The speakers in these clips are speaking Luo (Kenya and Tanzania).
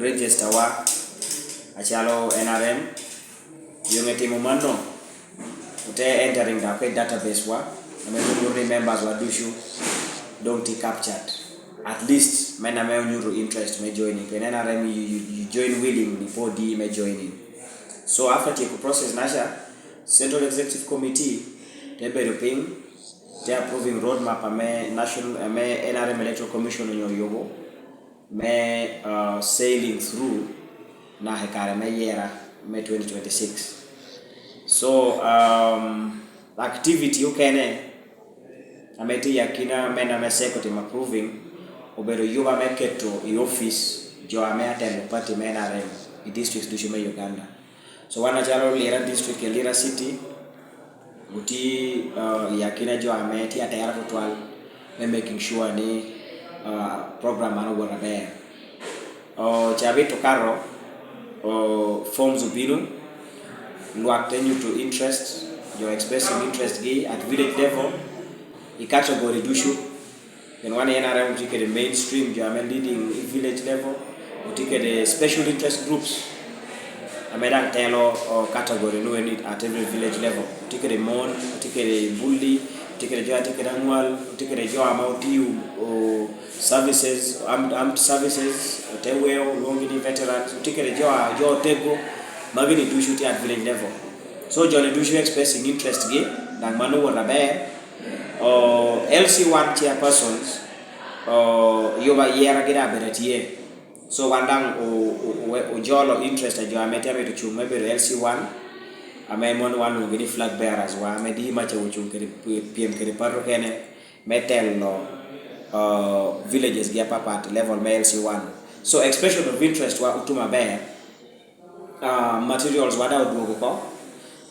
register wa achalo NRM yung timo mano ute entering the database wa ame members wa dushu don't captured at least men ame nyuru interest me joining when NRM you join willingly before the me joining. So after take process nasha Central Executive Committee they developing they approving roadmap ame national ame NRM Electoral Commission in yogo me sailing through na hekare me yera me 2026. So activity you can ameti yakina mena me secretary approving obero yuba me keto I office jo ame attend party me NRM I district dushime Uganda. So wana jalo Lira district ya Lira City uti yakina jo ame ti atayara total me making sure ni program anu wara be chabe to karo forms ubinu luak tenyu to interest you're expressing interest gi at village level I category dushu and one NRM utike the mainstream you are leading in village level utike the special interest groups amedang telo category no need at every village level utike the mon utike the bully utike the jo utike the annual utike the jo amoutiu services armed services uteweo longini veterans utike the jo tego magini dushu at village level. So Johnny dushu expressing interest gi dang manu wara be LC1 chairpersons yoba yera gida beretie so wandang o jolo interest ajo amete ame to chung mebe LC1 ame mon wanu gidi flag bearers wa ame di macha uchung kedi PM kedi parro kene metel no villages gi papa at level me LC1. So expression of interest wa utuma be materials wada udugo ko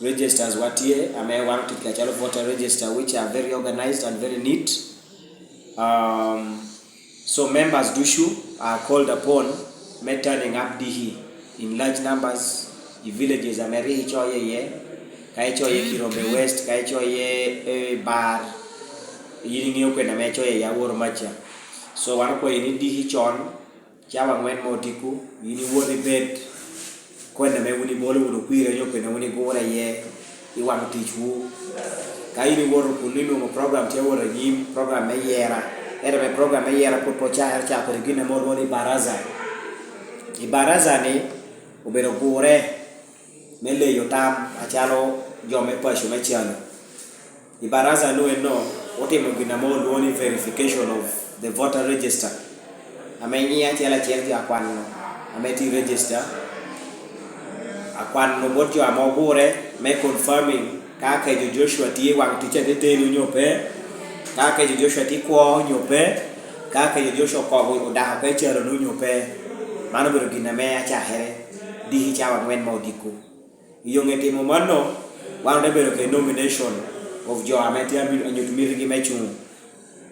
registers watie ame want to catch voter register which are very organized and very neat. So members dushu are called upon turning up dihi in large numbers in villages ameri choye ye kai choye Kirombe West kai choye bar yini okwe na me choye ya wor macha. So wanako yini dihi chon chawa ngwen motiku yini wori bed kwenda me wuni bolo wuno kwire nyoke na wuni gora ye iwang tichu kaini woro kunino mo program te woro nyim program me yera era me program me yera por cha por gina mo woni baraza I baraza ni ubero gore mele yotam achalo jome pasho me chano I baraza no ote mo gina mo woni verification of the voter register amenyi achala chelti akwano ameti register akwan no botyo amogure me confirming ka Akeju Joshua tie wang tiche detelu nyope ka Akeju Joshua ti ko nyope ka Akeju Joshua ko da ka chero no nyope mano biro gina me acha here di cha wang wen modiku yonge timo mano wan de biro ke nomination of jo ameti ambi anyotumiri gi mechu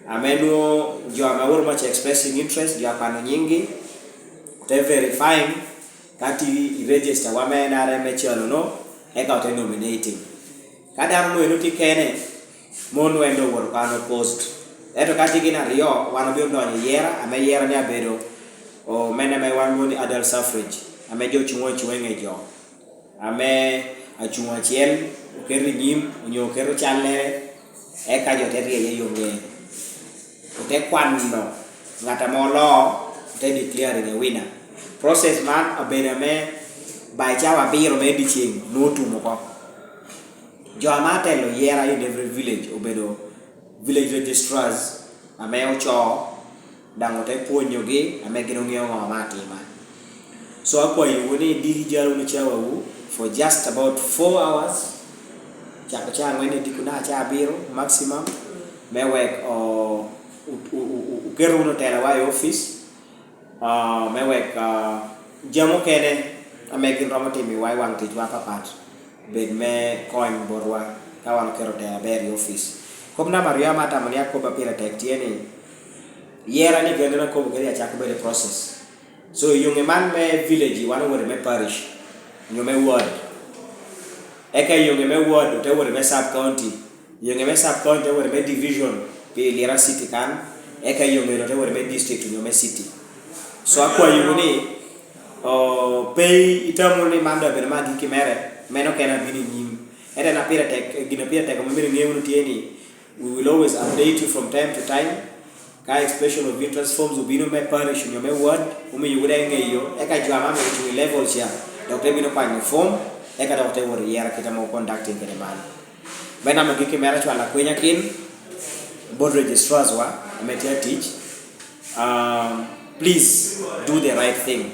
ameno jo amawor much expressing interest jo akano nyingi te verifying kati register wa me NRM chelo no eka ote nominating kada no eno tikene mon wendo wor kano post eto kati gina rio wana bi ndonyo yera ame yera ni abedo o mena me wan woni adult suffrage ame jo chungo ngejo ame achungo chiel okeri nyim onyo kero chanle eka jo te rie yonge ote kwano ngata molo te declaring a winner. Process man abeda me by chawa biro me diching no tumo ko jo amate lo yera in every village obedo village registrars ame ocho dangote ponyo gi ame gino ngeo amati ma. So akwa yuni di jalo ni chawa wu for just about 4 hours cha ngene dikuna cha biro maximum me wek ukero no tela wa office mewek jamo kene amegin romati mi wai wang tijwa papat bed me coin borwa kawan kerote aberi office komna maria mata mania ko papira tektieni yera ni gendana ko bugeri achak bere process. So yunge man me village wan wore me parish nyome ward eka yunge me ward te wore me sub county yunge me sub county wore me division pe Lira City kan eka yunge te wore me district nyome city. So akwa yuni pay itamu ni mando ber magi kimere meno kena bini nim ere na pira tek gina pira tek mamiri ngemu tieni we will always update you from time to time ka expression of interest forms ubino me parish nyome word umi yugude ngeyo eka jama me to level sia doctor bino kwa ni form eka doctor wori yera kita mo conducting kene man bena magi kimere chwala kwenya kin board registrars wa ametia teach please do the right thing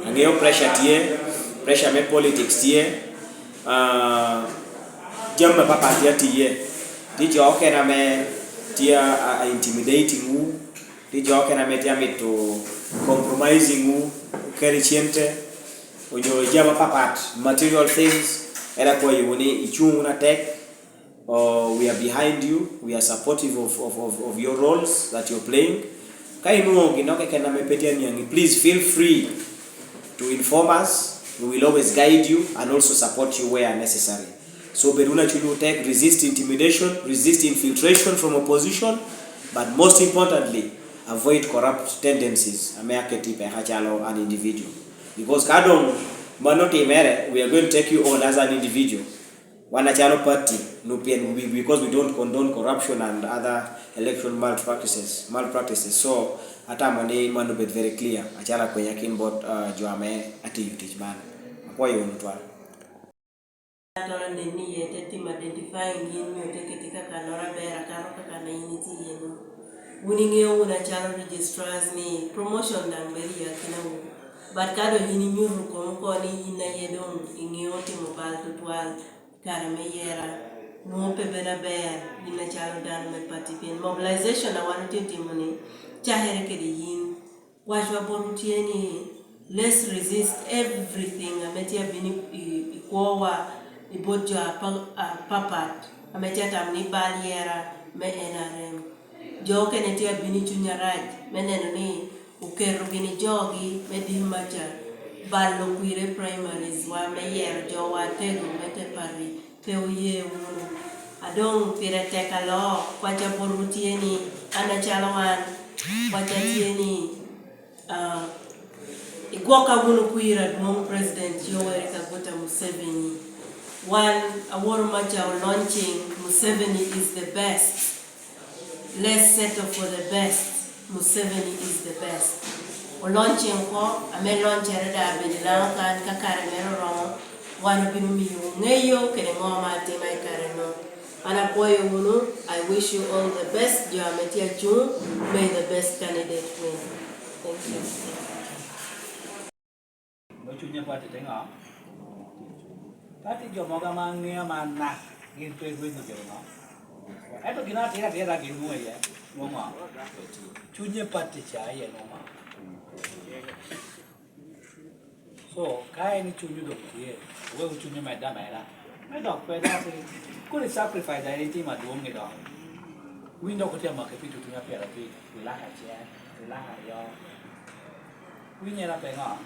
angeyo pressure me politics tie jamma papa tie tijo okay na me tia intimidating u tijo okay na me tia me to compromising u kerichente ojo jama papa material things era kwa yuni ichungu na tech we are behind you, we are supportive of your roles that you're playing. Please feel free to inform us. We will always guide you and also support you where necessary. So Beruna Chulu Tech, resist intimidation, resist infiltration from opposition, but most importantly, avoid corrupt tendencies. An individual. Because we are going to take you on as an individual. Wanachalo party because we don't condone corruption and other election malpractices. So hata mane manu bet very clear achala kwenye kinbot joame ati utich man kwa hiyo mtwala atolo neni yete identifying yin yote ketika kanora bera karoka kana initi yenu winning una chalo registrars ni promotion dan beri ya kina but kado yini nyuru ko ni ina yedon ingioti mobile tutwal karame yera no pebena bear ina chalo dan me participate mobilization na wanu timoni chahere kede yin wajwa borutieni let's resist everything ametia bini ikowa ibodjo papat ametia tamni baliera me NRM joke netia bini chunyaraj meneno ni ukero gini jogi medimacha ballo kuire primaries wa meyer jo wa tego mete pari peuye unu adong pire tekalo kwacha borutieni ana chalawan kwacha tieni igwoka bunu kuira dum president Yoweri Kaguta Museveni one award macha launching Museveni is the best, let's settle for the best. Museveni is the best. Launching ko ame launcher da bedila kan kakare mero ro wan binu mi ngeyo kene ngoma te mai kareno ana boyo munu. I wish you all the best. You are metia June. May the best candidate win. Thank you. Mochunya pati tenga pati jo moga mangnia mana gitu gue nih jo no itu gina tera gitu ya ngoma chunya pati cahaya ngoma so kai ni chunyu dok dia gue chunya meda dok peda sih kuri sacrifice dari tim adum gitu window ko tiama ke pitu tunya pera pi lah aja yo winya la penga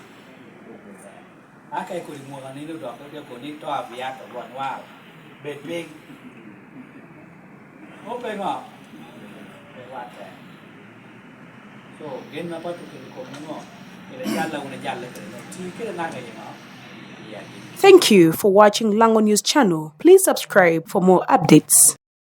akai ko di mo kanino dok dia ko ni to abia to wan wa bet big o penga pe wa te so gen na pa tu ko mo ele jalla una jalla ke ti ke na ga yima. Thank you for watching Lango News channel. Please subscribe for more updates.